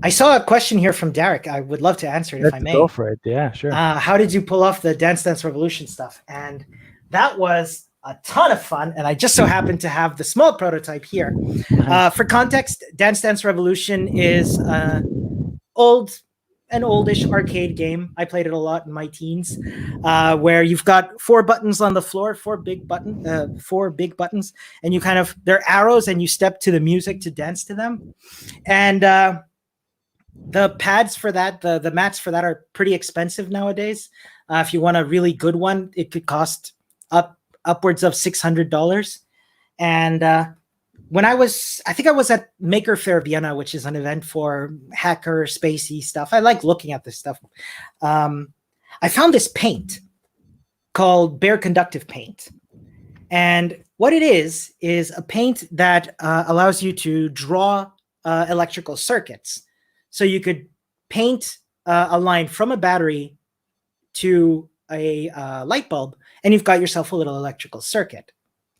I saw a question here from Derek. I would love to answer it if I may. Go for it. Yeah, sure. How did you pull off the Dance Dance Revolution stuff? And that was a ton of fun. And I just so happened to have the small prototype here. For context, Dance Dance Revolution is an oldish arcade game. I played it a lot in my teens, where you've got 4 buttons on the floor, 4 big buttons, and you they're arrows, and you step to the music to dance to them. And the pads for that, the mats for that are pretty expensive nowadays. If you want a really good one, it could cost upwards of $600. And I think I was at Maker Faire Vienna, which is an event for hacker spacey stuff. I like looking at this stuff. I found this paint called Bare Conductive Paint. And what it is a paint that allows you to draw electrical circuits. So you could paint a line from a battery to a light bulb, and you've got yourself a little electrical circuit.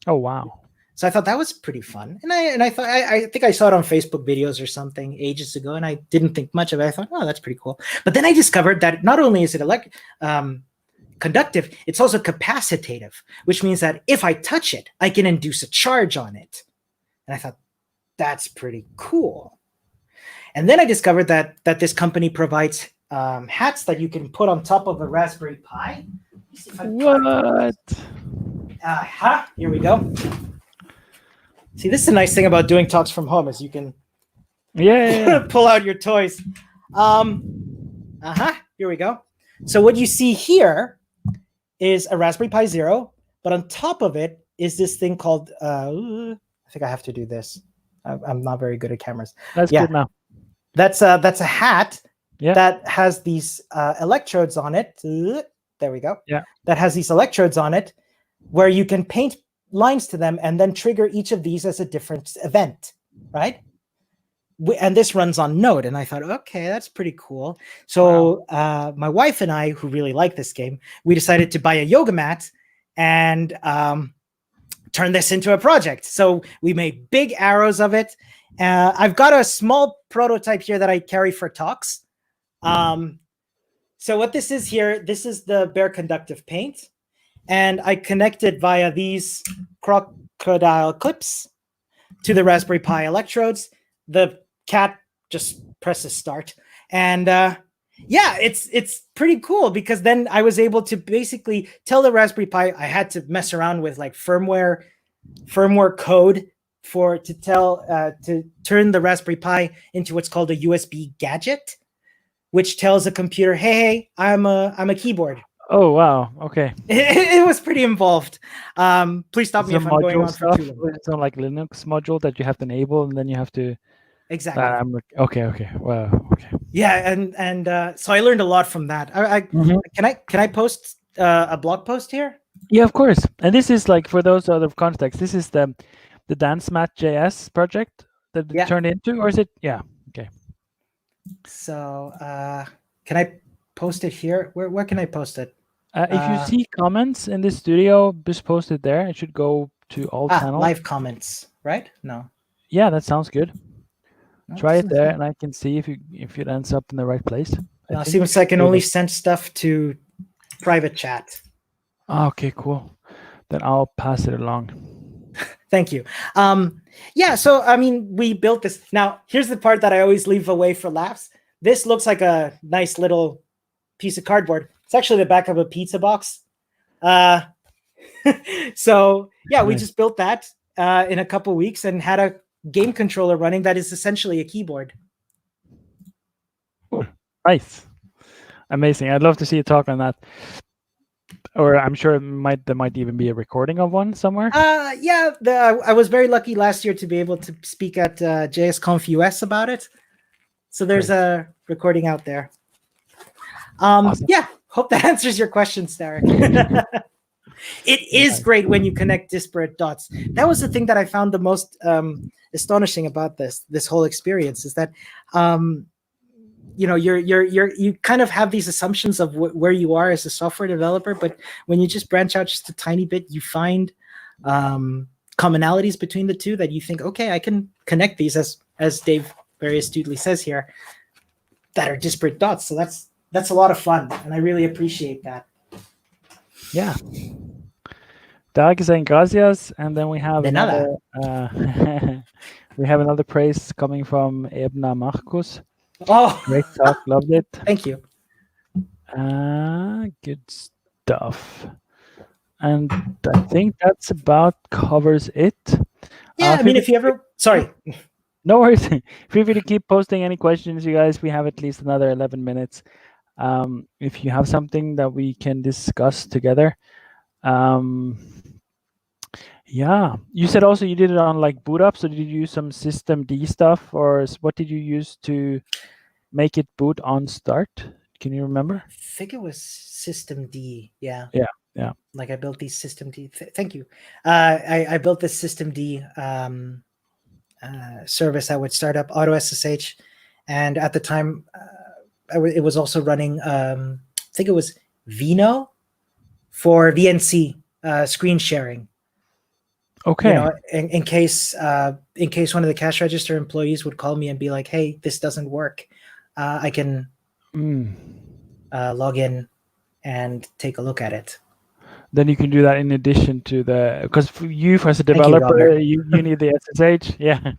Oh, wow. So I thought that was pretty fun. And I thought, I think I saw it on Facebook videos or something ages ago, and I didn't think much of it. I thought, oh, that's pretty cool. But then I discovered that not only is it conductive, it's also capacitative, which means that if I touch it, I can induce a charge on it. And I thought, that's pretty cool. And then I discovered that this company provides hats that you can put on top of a Raspberry Pi. What? Here we go. See, this is the nice thing about doing talks from home is you can pull out your toys. Here we go. So what you see here is a Raspberry Pi Zero, but on top of it is this thing called, I think I have to do this. I'm not very good at cameras. That's good now. That's a hat that has these electrodes on it. There we go. Yeah. That has these electrodes on it where you can paint lines to them and then trigger each of these as a different event, right? And this runs on Node. And I thought, okay, that's pretty cool. So my wife and I, who really like this game, we decided to buy a yoga mat and turn this into a project. So we made big arrows of it. I've got a small prototype here that I carry for talks. So what this is here, this is the Bare Conductive Paint. And I connected via these crocodile clips to the Raspberry Pi electrodes. The cat just presses start. And it's pretty cool because then I was able to basically tell the Raspberry Pi, I had to mess around with like firmware code to turn the Raspberry Pi into what's called a USB gadget, which tells the computer, hey, I'm a keyboard. Oh, wow. Okay. It was pretty involved. Please stop me if I'm going on for too long. It's on like Linux module that you have to enable, and then you have to. Exactly. I'm like, okay. Wow. Okay. Yeah, and so I learned a lot from that. Can I post a blog post here? Yeah, of course. And this is like, for those out of context, this is the DanceMat.js project that it turned into, or is it? Yeah. Okay. So can I post it here? Where can I post it? If you see comments in this studio, just post it there. It should go to all channels. Live comments, right? No. Yeah, that sounds good. Try it there, and I can see if it ends up in the right place. It seems I can only send stuff to private chat. Okay, cool. Then I'll pass it along. Thank you. So I mean, we built this. Now, here's the part that I always leave away for laughs. This looks like a nice little piece of cardboard. It's actually the back of a pizza box. So yeah, we just built that in a couple weeks and had a game controller running that is essentially a keyboard. Cool. Nice. Amazing. I'd love to see you talk on that. Or I'm sure there might even be a recording of one somewhere. I was very lucky last year to be able to speak at JSConf US about it. So there's a recording out there. Awesome. Yeah, hope that answers your questions, Derek. It is great when you connect disparate dots. That was the thing that I found the most astonishing about this whole experience is that you kind of have these assumptions of where you are as a software developer, but when you just branch out just a tiny bit, you find commonalities between the two that you think, okay, I can connect these as Dave very astutely says here, that are disparate dots. So that's a lot of fun, and I really appreciate that. Yeah. Dag is saying gracias, and then we have another praise coming from Ebna Marcus. Oh, great talk, loved it. Thank you. Good stuff. And I think that's about covers it. Yeah, I mean, if you ever, sorry. No worries. Feel free to keep posting any questions, you guys. We have at least another 11 minutes. If you have something that we can discuss together, Yeah. You said also you did it on like boot up. So did you use some system D stuff, or what did you use to make it boot on start? Can you remember? I think it was System D. Yeah. Yeah. Yeah. Like I built these System D. Thank you. I built this System D service that would start up auto SSH, and at the time, it was also running. I think it was Vino for VNC screen sharing. Okay. You know, in case one of the cash register employees would call me and be like, "Hey, this doesn't work," I can log in and take a look at it. Then you can do that in addition to because for you as a Thank you, developer, Robert. you need the SSH, yeah.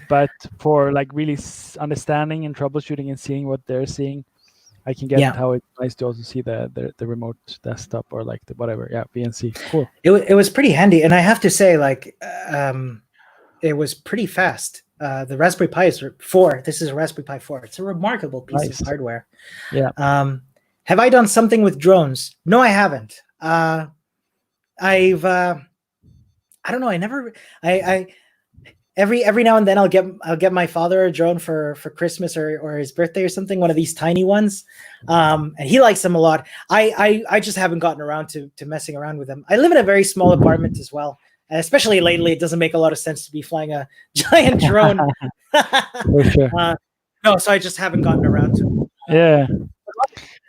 But for like really understanding and troubleshooting and seeing what they're seeing, I can get Yeah. how it's nice to also see the remote desktop or like the whatever. Yeah, VNC. Cool. It was pretty handy, and I have to say, like, it was pretty fast. The Raspberry Pi is 4. This is a Raspberry Pi 4. It's a remarkable piece Nice. of hardware. Yeah. Have I done something with drones? No, I haven't. I've I don't know. I never. I every now and then I'll get my father a drone for Christmas or his birthday or something. One of these tiny ones, and he likes them a lot. I just haven't gotten around to messing around with them. I live in a very small apartment as well. And especially lately, it doesn't make a lot of sense to be flying a giant drone. For sure. No, so I just haven't gotten around to. Yeah.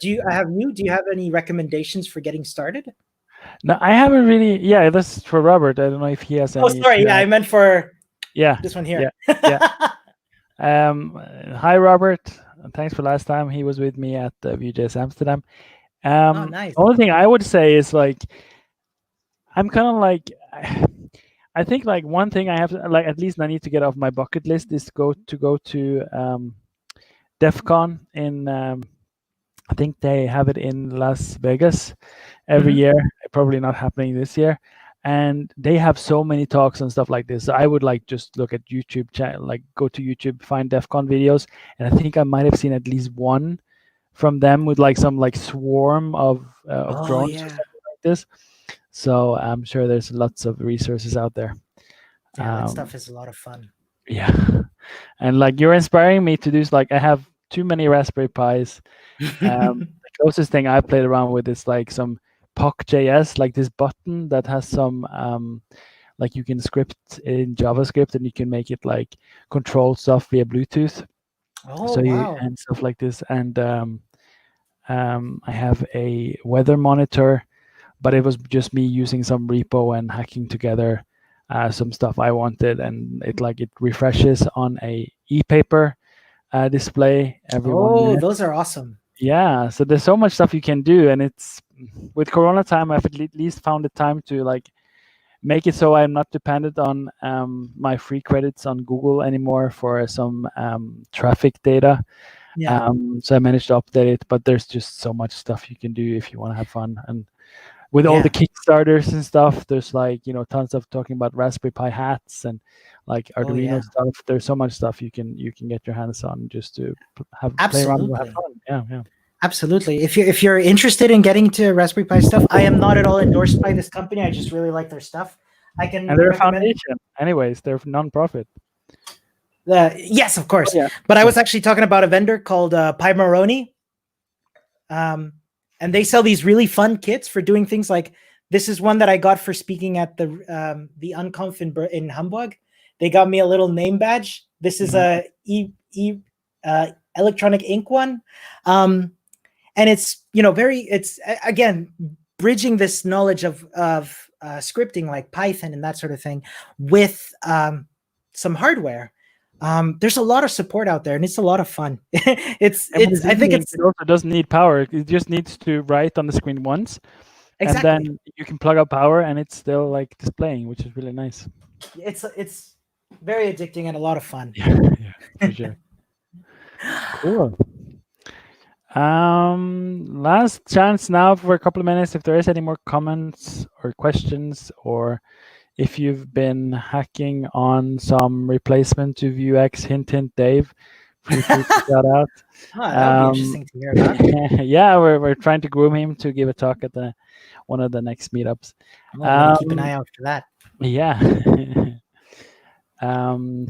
Do you have any recommendations for getting started? No, I haven't really. Yeah, that's for Robert. I don't know if he has any. Oh, sorry. Yeah, I meant for. Yeah. This one here. Yeah. Hi, Robert. Thanks for last time. He was with me at Vue.js Amsterdam. Oh, nice. Only thing I would say is like, I'm kind of like, I think like one thing I have to, like, at least I need to get off my bucket list is go to DEF CON in, I think they have it in Las Vegas every year. Probably not happening this year. And they have so many talks and stuff like this. So I would like just look at YouTube, like go to YouTube, find DEF CON videos, and I think I might have seen at least one from them with like some like swarm of drones or something like this. So I'm sure there's lots of resources out there. Yeah, that stuff is a lot of fun. Yeah, and like you're inspiring me to do. Like I have too many Raspberry Pis. The closest thing I played around with is like some POC.js, like this button that has some like you can script in JavaScript and you can make it like control stuff via Bluetooth. Oh, wow. And stuff like this. And I have a weather monitor, but it was just me using some repo and hacking together some stuff I wanted, and it refreshes on a e-paper display every 1 minute. Those are awesome. Yeah, so there's so much stuff you can do, and it's with Corona time, I've at least found the time to like make it so I'm not dependent on my free credits on Google anymore for some traffic data. Yeah. So I managed to update it, but there's just so much stuff you can do if you want to have fun. And with all the Kickstarters and stuff, there's like, tons of talking about Raspberry Pi hats and like Arduino stuff. There's so much stuff you can get your hands on just to play around and have fun. Yeah. Absolutely. If you're interested in getting to Raspberry Pi stuff, I am not at all endorsed by this company. I just really like their stuff. And they're a foundation. Anyways, they're non-profit. Yes, of course. Yeah. But I was actually talking about a vendor called Pimaroni. And they sell these really fun kits for doing things like, this is one that I got for speaking at the Unconf in Hamburg. They got me a little name badge. This is a electronic ink one. And it's, it's again, bridging this knowledge of scripting like Python and that sort of thing with some hardware. There's a lot of support out there, and it's a lot of fun. I think it also doesn't need power. It just needs to write on the screen once, exactly. And then you can plug up power, and it's still like displaying, which is really nice. It's very addicting and a lot of fun. Yeah, for sure. Cool. Last chance now for a couple of minutes. If there is any more comments or questions, or if you've been hacking on some replacement to Vuex, hint, Dave, feel free to shout out. That would be interesting to hear about. Yeah, we're trying to groom him to give a talk at one of the next meetups. I'm gonna keep an eye out for that. Yeah.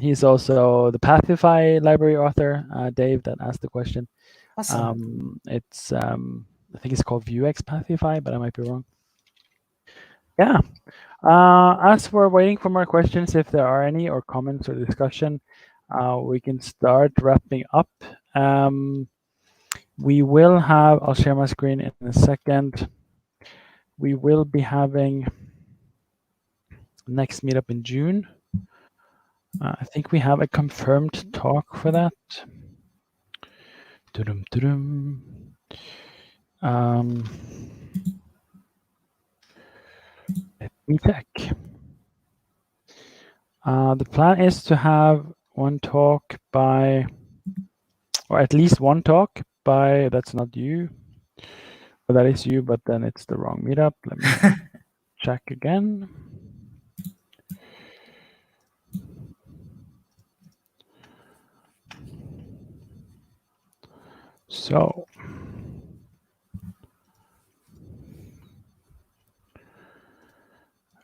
He's also the Pathify library author, Dave, that asked the question. Awesome. It's I think it's called Vuex Pathify, but I might be wrong. Yeah. As we're waiting for more questions, if there are any, or comments or discussion, we can start wrapping up. We will have, I'll share my screen in a second. We will be having next meetup in June. I think we have a confirmed talk for that. Let me check. The plan is to have one talk by, or at least one talk by, that's not you, or that is you, but then it's the wrong meetup. Let me check again. So,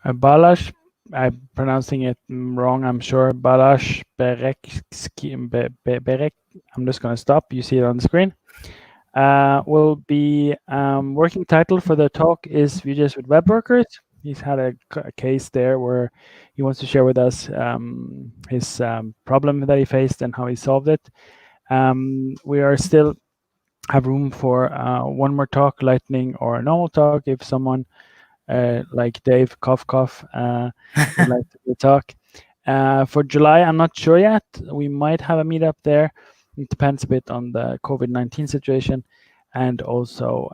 Balash, I'm pronouncing it wrong, I'm sure. Balash Berek, I'm just going to stop. You see it on the screen. Will be working title for the talk is Vue.js with web workers. He's had a case there where he wants to share with us his problem that he faced and how he solved it. We are still have room for one more talk, lightning or a normal talk, if someone like Dave cough cough would like to talk. For July, I'm not sure yet. We might have a meetup there. It depends a bit on the COVID-19 situation and also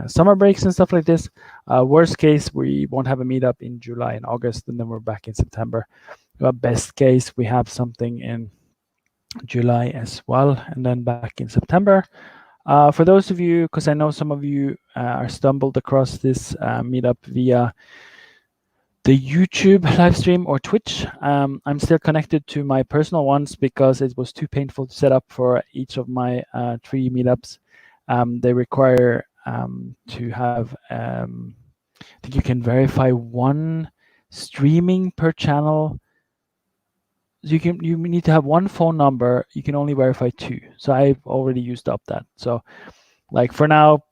summer breaks and stuff like this. Worst case, we won't have a meetup in July and August, and then we're back in September. Best case, we have something in July as well, and then back in September. For those of you, because I know some of you are stumbled across this meetup via the YouTube live stream or Twitch. I'm still connected to my personal ones because it was too painful to set up for each of my 3 meetups. They require to have, I think you can verify 1 streaming per channel. You need to have 1 phone number. You can only verify 2. So I've already used up that. So like for now,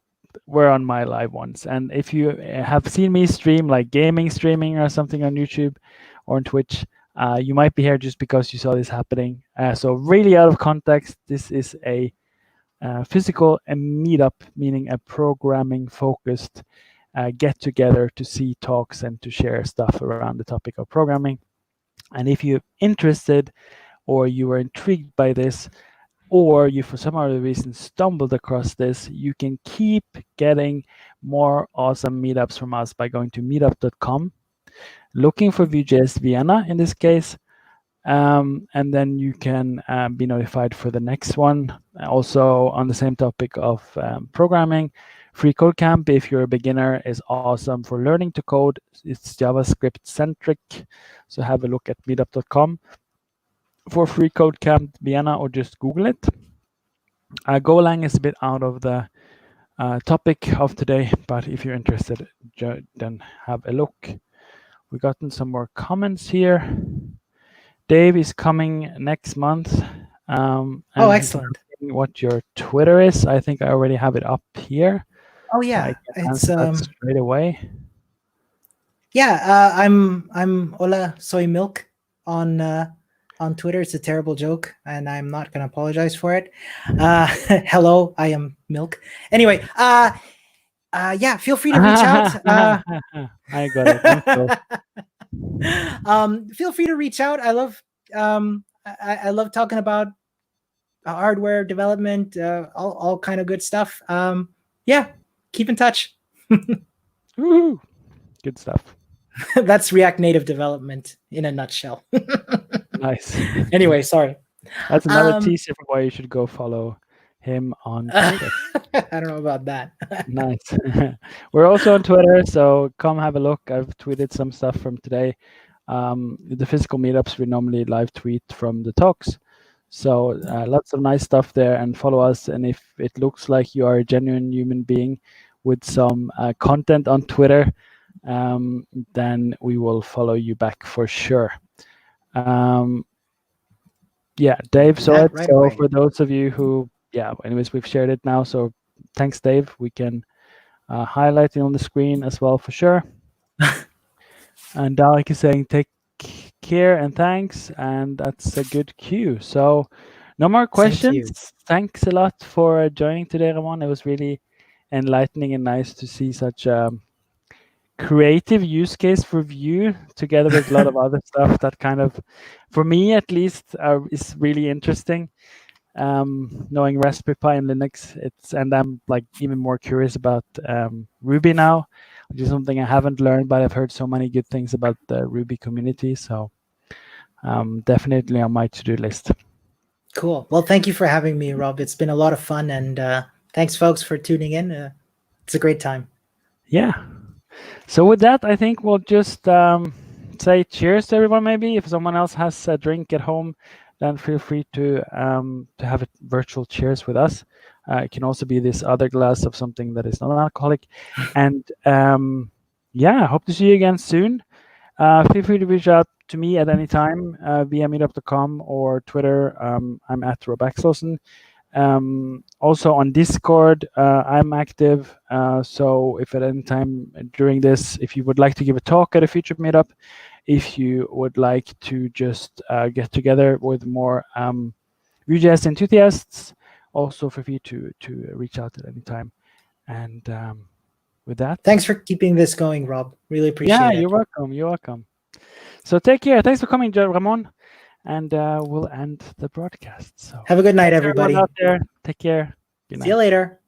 we're on my live ones. And if you have seen me stream like gaming streaming or something on YouTube or on Twitch, you might be here just because you saw this happening. So really out of context, this is a physical meetup, meaning a programming focused get together to see talks and to share stuff around the topic of programming. And if you're interested or you are intrigued by this, or you for some other reason stumbled across this, you can keep getting more awesome meetups from us by going to meetup.com, looking for Vue.js Vienna in this case, and then you can be notified for the next one. Also on the same topic of programming, Free Code Camp, if you're a beginner, is awesome for learning to code. It's JavaScript centric, so have a look at meetup.com for Free Code Camp Vienna, or just Google it. Golang is a bit out of the topic of today, but if you're interested, then have a look. We've gotten some more comments here. Dave is coming next month. And Excellent. What your Twitter is? I think I already have it up here. Oh yeah, I can answer that straight away. Yeah, I'm Hola Soy Milk on Twitter. It's a terrible joke, and I'm not going to apologize for it. Hello, I am Milk. Anyway, yeah, feel free to reach out. I got it. Feel free to reach out. I love I love talking about hardware development, all kind of good stuff. Yeah, keep in touch. Woo-hoo. Good stuff. That's React Native development in a nutshell. Nice. Anyway, sorry. That's another teaser for why you should go follow him on Twitter. I don't know about that. Nice. We're also on Twitter, so come have a look. I've tweeted some stuff from today. The physical meetups, we normally live tweet from the talks. So lots of nice stuff there, and follow us. And if it looks like you are a genuine human being with some content on Twitter, then we will follow you back for sure. Yeah, Dave saw it. Right So away. for those of you who, yeah, anyways, we've shared it now. So thanks, Dave. We can highlight it on the screen as well for sure. And Dalek is saying, take care and thanks. And that's a good cue. So no more Same to you. questions. Thanks a lot for joining today, Ramon. It was really enlightening and nice to see such a creative use case for Vue together with a lot of other stuff that kind of, for me at least, is really interesting. Knowing Raspberry Pi and Linux, and I'm like even more curious about Ruby now, which is something I haven't learned, but I've heard so many good things about the Ruby community. So definitely on my to-do list. Cool. Well, thank you for having me, Rob. It's been a lot of fun, and thanks, folks, for tuning in. It's a great time. Yeah. So with that, I think we'll just say cheers to everyone. Maybe if someone else has a drink at home, then feel free to have a virtual cheers with us. It can also be this other glass of something that is non-alcoholic. And yeah, hope to see you again soon. Feel free to reach out to me at any time via meetup.com or Twitter. I'm at Rob Axelson. Also on Discord, I'm active. So if at any time during this, if you would like to give a talk at a future meetup, if you would like to just get together with more Vue.js enthusiasts, also feel free to reach out at any time. And with that, Thanks for keeping this going, Rob. Really appreciate yeah, it. you're welcome. You're welcome. So take care. Thanks for coming, Ramon. And we'll end the broadcast. So Have a good night, thanks everyone everybody. out there. Take care. Good See you night. later.